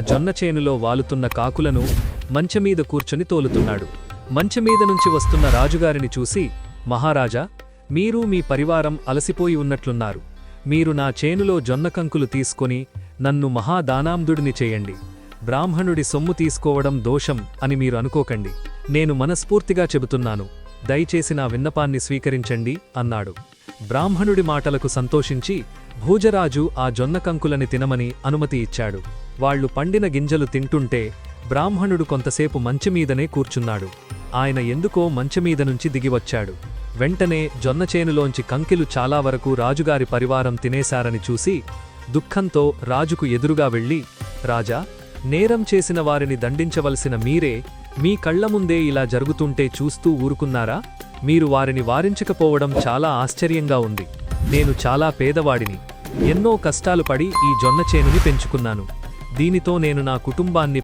జొన్న చేనులో వాలుతున్న కాకులను మంచమీద కూర్చొని తోలుతున్నాడు. మంచమీద నుంచి వస్తున్న రాజుగారిని చూసి, మహారాజా, మీరు మీ పరివారం అలసిపోయి ఉన్నట్లున్నారు. మీరు నా చేనులో జొన్నకంకులు తీసుకొని నన్ను మహాదానాంధుడిని చేయండి. బ్రాహ్మణుడి సొమ్ము తీసుకోవడం దోషం అని మీరు అనుకోకండి. నేను మనస్ఫూర్తిగా చెబుతున్నాను. దయచేసి నా విన్నపాన్ని స్వీకరించండి అన్నాడు. బ్రాహ్మణుడి మాటలకు సంతోషించి భోజరాజు ఆ జొన్నకంకులని తినమని అనుమతి ఇచ్చాడు. వాళ్లు పండిన గింజలు తింటుంటే బ్రాహ్మణుడు కొంతసేపు మంచమీదనే కూర్చున్నాడు. ఆయన ఎందుకో మంచమీద నుంచి దిగివచ్చాడు. వెంటనే జొన్నచేనులోంచి కంకిలు చాలా వరకు రాజుగారి పరివారం తినేశారని చూసి దుఃఖంతో రాజుకు ఎదురుగా వెళ్ళి, రాజా, నేరం చేసిన వారిని దండించవలసిన మీరే మీ కళ్లముందే ఇలా జరుగుతుంటే చూస్తూ ఊరుకున్నారా? మీరు వారిని వారించకపోవడం చాలా ఆశ్చర్యంగా ఉంది. నేను చాలా పేదవాడిని. ఎన్నో కష్టాలు పడి ఈ జొన్నచేనుని పెంచుకున్నాను. దీనితో నేను నా కుటుంబాన్ని